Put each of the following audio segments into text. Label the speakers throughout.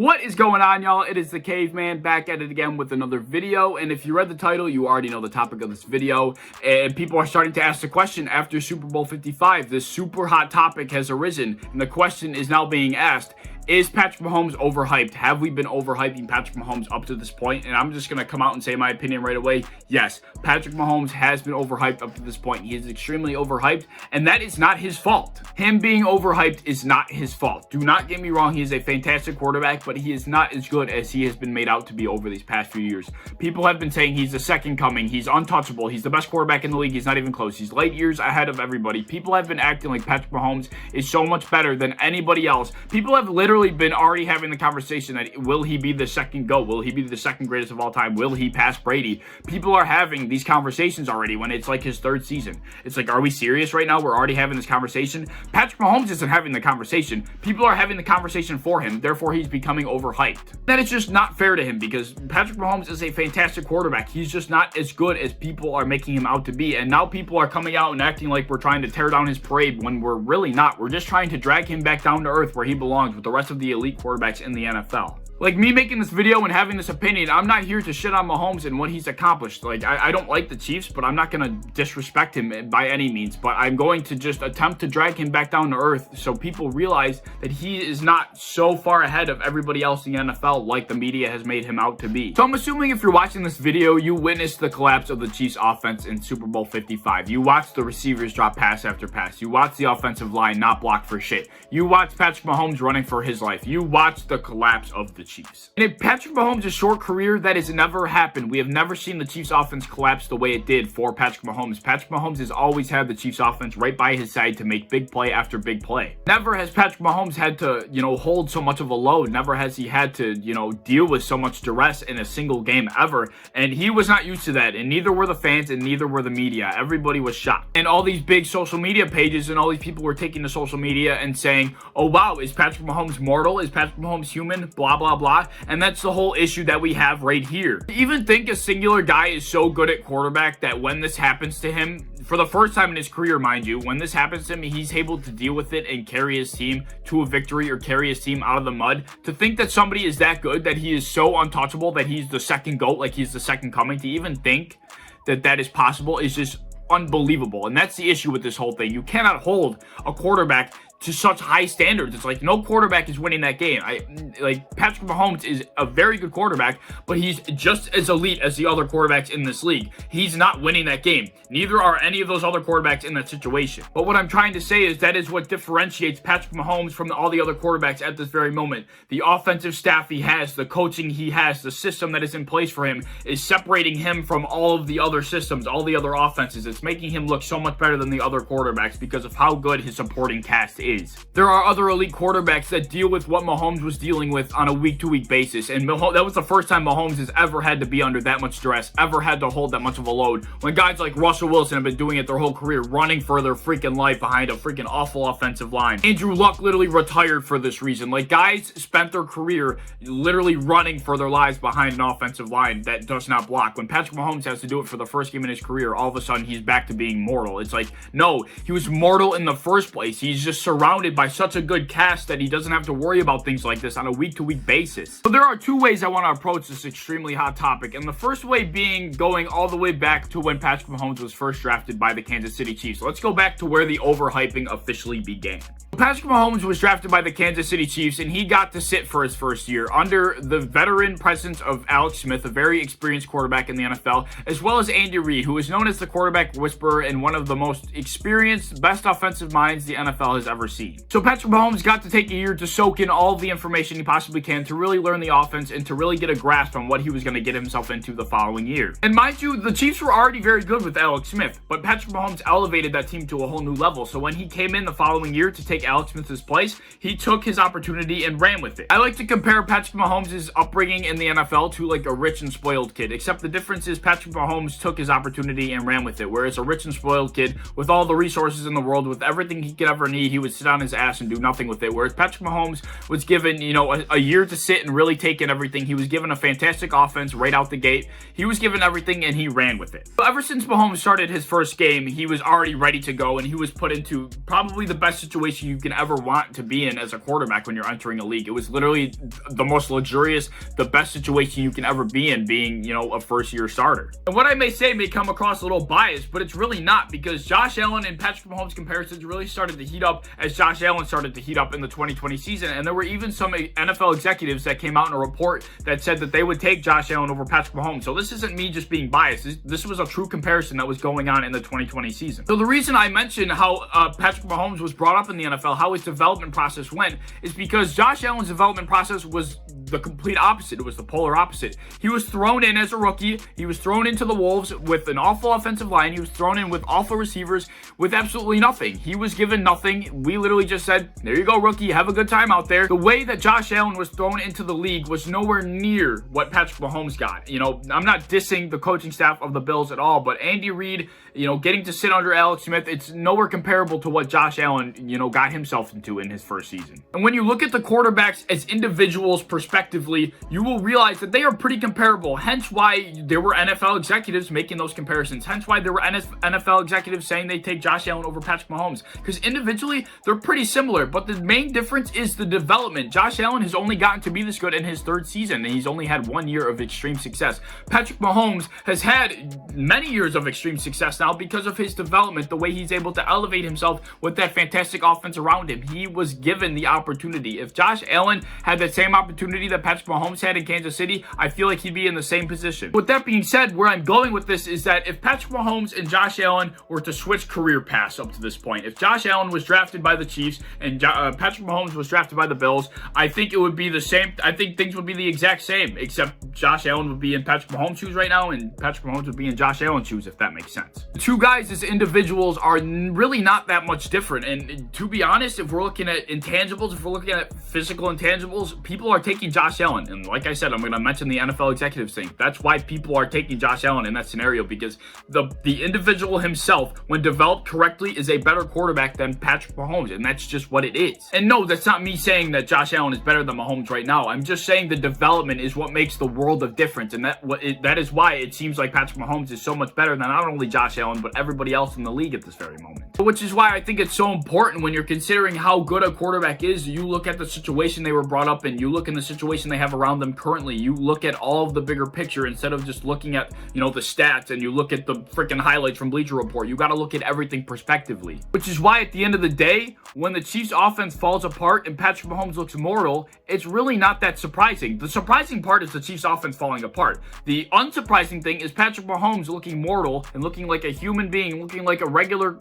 Speaker 1: What is going on, y'all? It is the Caveman back at it again with another video. And if you read the title, you already know the topic of this video. And people are starting to ask the question after Super Bowl 55. This super hot topic has arisen. And the question is now being asked, is Patrick Mahomes overhyped? Have we been overhyping Patrick Mahomes up to this point? And I'm just going to come out and say my opinion right away. Yes, Patrick Mahomes has been overhyped up to this point. He is extremely overhyped, and that is not his fault. Him being overhyped is not his fault. Do not get me wrong. He is a fantastic quarterback, but he is not as good as he has been made out to be over these past few years. People have been saying he's the second coming. He's untouchable. He's the best quarterback in the league. He's not even close. He's light years ahead of everybody. People have been acting like Patrick Mahomes is so much better than anybody else. People have literally been already having the conversation that will he be the second GOAT? Will he be the second greatest of all time? Will he pass Brady? People are having these conversations already when it's like his third season. It's like, are we serious right now? We're already having this conversation. Patrick Mahomes isn't having the conversation. People are having the conversation for him. Therefore, he's becoming overhyped. That is just not fair to him because Patrick Mahomes is a fantastic quarterback. He's just not as good as people are making him out to be. And now people are coming out and acting like we're trying to tear down his parade when we're really not. We're just trying to drag him back down to earth where he belongs with the rest of the elite quarterbacks in the NFL. Like, me making this video and having this opinion, I'm not here to shit on Mahomes and what he's accomplished. Like, I don't like the Chiefs, but I'm not going to disrespect him by any means. But I'm going to just attempt to drag him back down to earth so people realize that he is not so far ahead of everybody else in the NFL like the media has made him out to be. So I'm assuming if you're watching this video, you witnessed the collapse of the Chiefs offense in Super Bowl 55. You watched the receivers drop pass after pass. You watched the offensive line not block for shit. You watched Patrick Mahomes running for his life. You watched the collapse of the Chiefs. And in Patrick Mahomes' short career, that has never happened. We have never seen the Chiefs offense collapse the way it did for Patrick Mahomes. Patrick Mahomes has always had the Chiefs offense right by his side to make big play after big play. Never has Patrick Mahomes had to, hold so much of a load. Never has he had to, deal with so much duress in a single game ever. And he was not used to that. And neither were the fans and neither were the media. Everybody was shocked. And all these big social media pages and all these people were taking to social media and saying, oh wow, is Patrick Mahomes mortal? Is Patrick Mahomes human? Blah, blah, blah. And that's the whole issue that we have right here. To even think a singular guy is so good at quarterback that when this happens to him, for the first time in his career, mind you, when this happens to him, he's able to deal with it and carry his team to a victory or carry his team out of the mud. To think that somebody is that good, that he is so untouchable, that he's the second GOAT, like he's the second coming, to even think that that is possible is just unbelievable. And that's the issue with this whole thing. You cannot hold a quarterback to such high standards. It's like no quarterback is winning that game. Patrick Mahomes is a very good quarterback, but he's just as elite as the other quarterbacks in this league. He's not winning that game. Neither are any of those other quarterbacks in that situation. But what I'm trying to say is that is what differentiates Patrick Mahomes from all the other quarterbacks at this very moment. The offensive staff he has, the coaching he has, the system that is in place for him is separating him from all of the other systems, all the other offenses. It's making him look so much better than the other quarterbacks because of how good his supporting cast is. There are other elite quarterbacks that deal with what Mahomes was dealing with on a week-to-week basis, and that was the first time Mahomes has ever had to be under that much stress, ever had to hold that much of a load, when guys like Russell Wilson have been doing it their whole career, running for their freaking life behind a freaking awful offensive line. Andrew Luck literally retired for this reason. Like, guys spent their career literally running for their lives behind an offensive line that does not block. When Patrick Mahomes has to do it for the first game in his career, all of a sudden he's back to being mortal. It's like, no, he was mortal in the first place. He's just surrounded by such a good cast that he doesn't have to worry about things like this on a week-to-week basis. So there are two ways I want to approach this extremely hot topic, and the first way being going all the way back to when Patrick Mahomes was first drafted by the Kansas City Chiefs. So let's go back to where the overhyping officially began. Patrick Mahomes was drafted by the Kansas City Chiefs, and he got to sit for his first year under the veteran presence of Alex Smith, a very experienced quarterback in the NFL, as well as Andy Reid, who is known as the quarterback whisperer and one of the most experienced, best offensive minds the NFL has ever seen. So Patrick Mahomes got to take a year to soak in all of the information he possibly can to really learn the offense and to really get a grasp on what he was going to get himself into the following year. And mind you, the Chiefs were already very good with Alex Smith, but Patrick Mahomes elevated that team to a whole new level. So when he came in the following year to take Alex Smith's place, he took his opportunity and ran with it. I like to compare Patrick Mahomes' upbringing in the NFL to like a rich and spoiled kid, except the difference is Patrick Mahomes took his opportunity and ran with it, whereas a rich and spoiled kid with all the resources in the world, with everything he could ever need, he was sit on his ass and do nothing with it. Whereas Patrick Mahomes was given, you know, a year to sit and really take in everything. He was given a fantastic offense right out the gate. He was given everything and he ran with it. So ever since Mahomes started his first game, he was already ready to go, and he was put into probably the best situation you can ever want to be in as a quarterback when you're entering a league. It was literally the most luxurious, the best situation you can ever be in, being, you know, a first-year starter. And what I may say may come across a little biased, but it's really not, because Josh Allen and Patrick Mahomes comparisons really started to heat up as Josh Allen started to heat up in the 2020 season. And there were even some NFL executives that came out in a report that said that they would take Josh Allen over Patrick Mahomes. So this isn't me just being biased. This was a true comparison that was going on in the 2020 season. So the reason I mentioned how Patrick Mahomes was brought up in the NFL, how his development process went, is because Josh Allen's development process was the complete opposite. It was the polar opposite. He was thrown in as a rookie. He was thrown into the Wolves with an awful offensive line. He was thrown in with awful receivers with absolutely nothing. He was given nothing. We literally just said, there you go, rookie. Have a good time out there. The way that Josh Allen was thrown into the league was nowhere near what Patrick Mahomes got. You know, I'm not dissing the coaching staff of the Bills at all, but Andy Reid, you know, getting to sit under Alex Smith, it's nowhere comparable to what Josh Allen, you know, got himself into in his first season. And when you look at the quarterbacks as individuals prospectively, you will realize that they are pretty comparable. Hence why there were NFL executives making those comparisons. Hence why there were NFL executives saying they take Josh Allen over Patrick Mahomes. Because individually, they're pretty similar. But the main difference is the development. Josh Allen has only gotten to be this good in his third season, and he's only had 1 year of extreme success. Patrick Mahomes has had many years of extreme success now because of his development, the way he's able to elevate himself with that fantastic offense around him. He was given the opportunity. If Josh Allen had that same opportunity that Patrick Mahomes had in Kansas City, I feel like he'd be in the same position. With that being said, where I'm going with this is that if Patrick Mahomes and Josh Allen were to switch career paths up to this point, if Josh Allen was drafted by the Chiefs and Patrick Mahomes was drafted by the Bills, I think it would be the same. I think things would be the exact same, except Josh Allen would be in Patrick Mahomes' shoes right now, and Patrick Mahomes would be in Josh Allen's shoes, if that makes sense. The two guys as individuals are really not that much different, and to be honest, if we're looking at intangibles, if we're looking at physical intangibles, people are taking Josh Allen. And like I said, I'm going to mention the NFL executives thing. That's why people are taking Josh Allen in that scenario, because the individual himself, when developed correctly, is a better quarterback than Patrick Mahomes, and that's just what it is. And no, that's not me saying that Josh Allen is better than Mahomes right now. I'm just saying the development is what makes the world of difference, and that is why it seems like Patrick Mahomes is so much better than not only Josh Allen, but everybody else in the league at this very moment. Which is why I think it's so important when you're considering how good a quarterback is. You look at the situation they were brought up in. You look in the situation they have around them currently. You look at all of the bigger picture instead of just looking at, you know, the stats, and you look at the freaking highlights from Bleacher Report. You got to look at everything prospectively. Which is why at the end of the day, when the Chiefs offense falls apart and Patrick Mahomes looks mortal, it's really not that surprising. The surprising part is the Chiefs offense falling apart. The unsurprising thing is Patrick Mahomes looking mortal and looking like a human being, looking like a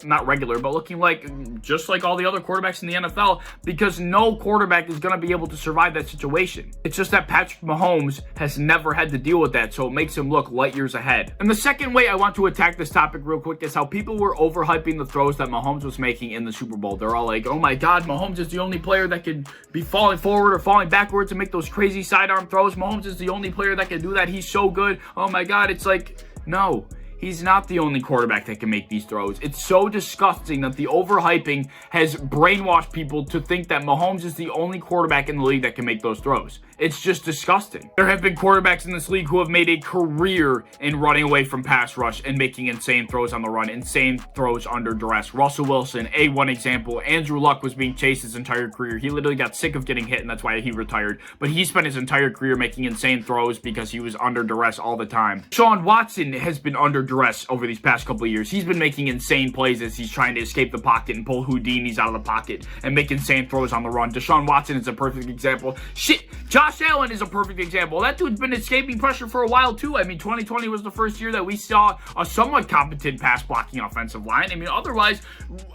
Speaker 1: not regular, but looking like just like all the other quarterbacks in the NFL, because no quarterback is going to be able to survive that situation. It's just that Patrick Mahomes has never had to deal with that, so it makes him look light years ahead. And the second way I want to attack this topic real quick is how people were overhyping the throws that Mahomes was making in the Super Bowl. They're all like, oh my God, Mahomes is the only player that can be falling forward or falling backwards and make those crazy sidearm throws. Mahomes is the only player that can do that. He's so good. Oh my God. It's like, no. He's not the only quarterback that can make these throws. It's so disgusting that the overhyping has brainwashed people to think that Mahomes is the only quarterback in the league that can make those throws. It's just disgusting. There have been quarterbacks in this league who have made a career in running away from pass rush and making insane throws on the run, insane throws under duress. Russell Wilson, one example. Andrew Luck was being chased his entire career. He literally got sick of getting hit, and that's why he retired. But he spent his entire career making insane throws because he was under duress all the time. Deshaun Watson has been under duress over these past couple of years. He's been making insane plays as he's trying to escape the pocket and pull Houdinis out of the pocket and make insane throws on the run. Deshaun Watson is a perfect example. Shit, Josh Allen is a perfect example. That dude's been escaping pressure for a while too. I mean, 2020 was the first year that we saw a somewhat competent pass blocking offensive line. I mean, otherwise,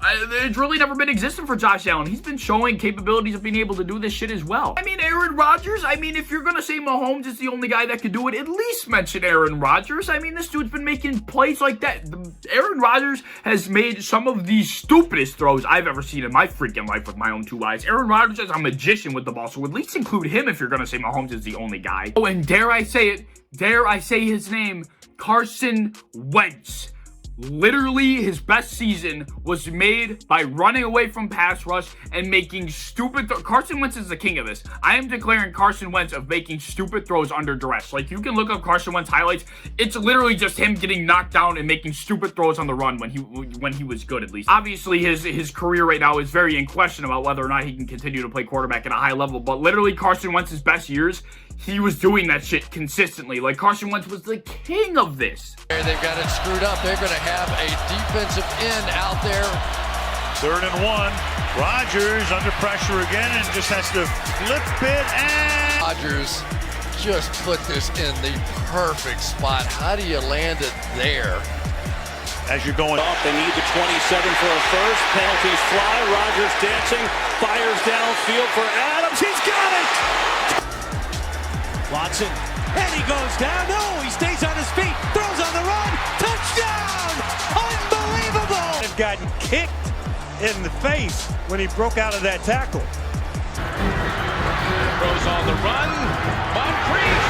Speaker 1: it's really never been existent for Josh Allen. He's been showing capabilities of being able to do this shit as well. I mean, Aaron Rodgers, I mean, if you're going to say Mahomes is the only guy that could do it, at least mention Aaron Rodgers. I mean, this dude's been making plays like that. Aaron Rodgers has made some of the stupidest throws I've ever seen in my freaking life with my own two eyes. Aaron Rodgers is a magician with the ball, so at least include him if you're going to say Mahomes is the only guy. Oh, and dare I say his name, Carson Wentz. Literally, his best season was made by running away from pass rush and making stupid Carson Wentz is the king of this. I am declaring Carson Wentz of making stupid throws under duress. Like, you can look up Carson Wentz highlights. It's literally just him getting knocked down and making stupid throws on the run when he was good, at least. Obviously, his career right now is very in question about whether or not he can continue to play quarterback at a high level. But literally, Carson Wentz's best years, he was doing that shit consistently. Like, Carson Wentz was the king of this.
Speaker 2: They've got it screwed up. They're going to have a defensive end out there.
Speaker 3: 3rd and 1. Rodgers under pressure again and just has to flip it, and
Speaker 2: Rodgers just put this in the perfect spot. How do you land it there?
Speaker 3: as you're going
Speaker 4: off. They need the 27 for a first. Penalties fly. Rodgers dancing. Fires downfield for Adams. He's got it! Watson. And he goes down. No, he stays on his feet. Throws on the run. Touchdown! Unbelievable!
Speaker 3: Had gotten kicked in the face when he broke out of that tackle.
Speaker 4: Throws on the run. Moncrief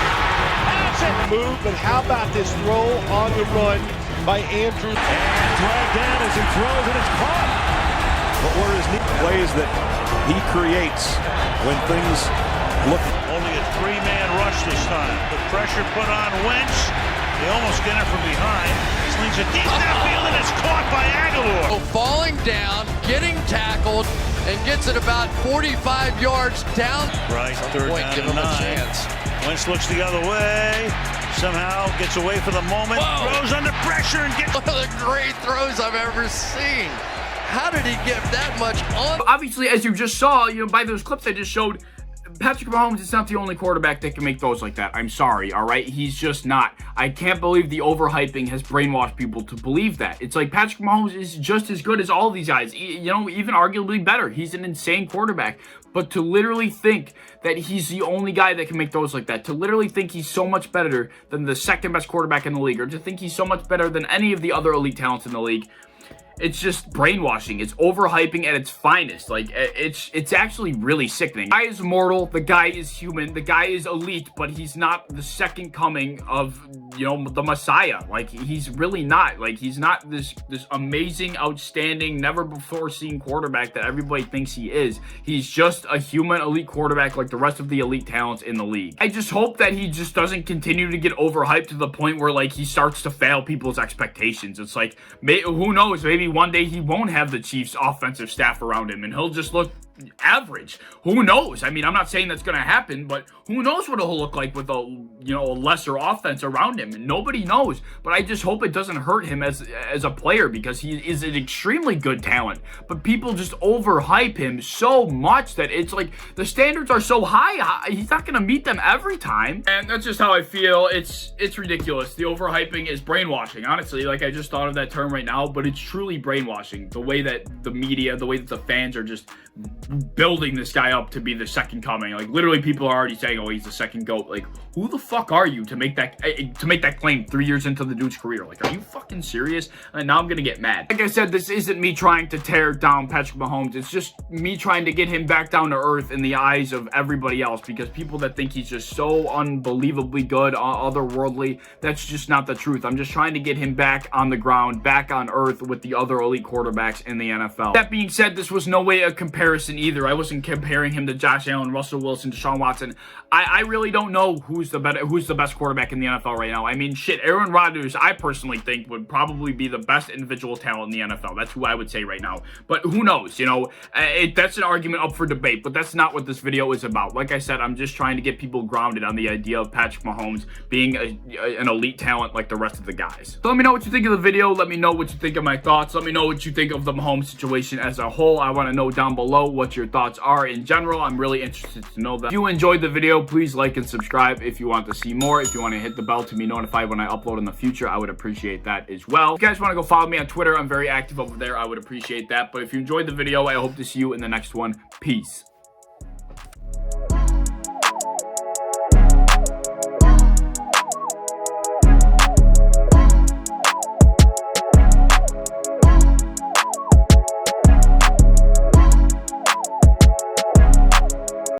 Speaker 4: has it.
Speaker 5: Move, but how about this throw on the run by Andrews?
Speaker 4: And dragged down as he throws and it's caught.
Speaker 5: But where is the plays that he creates when things look?
Speaker 3: Only a 3-man rush this time. The pressure put on Wentz. They almost get it from behind. Slings it deep downfield and it's caught by Aguilar.
Speaker 2: So falling down, getting tackled, and gets it about 45 yards down.
Speaker 3: Right, third
Speaker 2: Point,
Speaker 3: down
Speaker 2: give
Speaker 3: and
Speaker 2: him a
Speaker 3: 9.
Speaker 2: chance.
Speaker 3: Wentz looks the other way. Somehow gets away for the moment.
Speaker 2: Whoa.
Speaker 3: Throws under pressure and gets...
Speaker 2: One of the great throws I've ever seen. How did he get that much on?
Speaker 1: Obviously, as you just saw, by those clips I just showed, Patrick Mahomes is not the only quarterback that can make throws like that. I'm sorry, all right? He's just not. I can't believe the overhyping has brainwashed people to believe that. It's like Patrick Mahomes is just as good as all these guys, even arguably better. He's an insane quarterback. But to literally think that he's the only guy that can make throws like that, to literally think he's so much better than the second best quarterback in the league, or to think he's so much better than any of the other elite talents in the league, it's just brainwashing. It's overhyping at its finest. Like, it's actually really sickening. The guy is mortal. The guy is human. The guy is elite, but he's not the second coming of, the Messiah. Like, he's really not. Like, he's not this amazing, outstanding, never before seen quarterback that everybody thinks he is. He's just a human elite quarterback like the rest of the elite talents in the league. I just hope that he just doesn't continue to get overhyped to the point where, like, he starts to fail people's expectations. It's like, who knows, maybe one day he won't have the Chiefs offensive staff around him and he'll just look average. Who knows? I mean, I'm not saying that's going to happen, but who knows what he'll look like with a lesser offense around him. And nobody knows, but I just hope it doesn't hurt him as a player, because he is an extremely good talent, but people just overhype him so much that it's like the standards are so high, he's not going to meet them every time. And that's just how I feel. It's ridiculous. The overhyping is brainwashing, honestly. Like, I just thought of that term right now, but it's truly brainwashing. The way that the media, the way that the fans are just building this guy up to be the second coming. Like, literally people are already saying, oh, he's the second GOAT. Like, who the fuck are you to make that claim 3 years into the dude's career? Like, are you fucking serious? And now I'm gonna get mad. Like I said, this isn't me trying to tear down Patrick Mahomes. It's just me trying to get him back down to earth in the eyes of everybody else, because people that think he's just so unbelievably good, otherworldly, that's just not the truth. I'm just trying to get him back on the ground, back on earth with the other elite quarterbacks in the NFL. That being said, this was no way a comparison either. I wasn't comparing him to Josh Allen, Russell Wilson, Deshaun Watson. I really don't know who's the best quarterback in the NFL right now. I mean, shit, Aaron Rodgers, I personally think would probably be the best individual talent in the NFL. That's who I would say right now. But who knows, that's an argument up for debate, but that's not what this video is about. Like I said, I'm just trying to get people grounded on the idea of Patrick Mahomes being an elite talent like the rest of the guys. So let me know what you think of the video. Let me know what you think of my thoughts. Let me know what you think of the Mahomes situation as a whole. I want to know down below what your thoughts are in general. I'm really interested to know that. If you enjoyed the video, please like and subscribe if you want to see more. If you want to hit the bell to be notified when I upload in the future, I would appreciate that as well. If you guys want to go follow me on Twitter, I'm very active over there. I would appreciate that. But if you enjoyed the video, I hope to see you in the next one. Peace.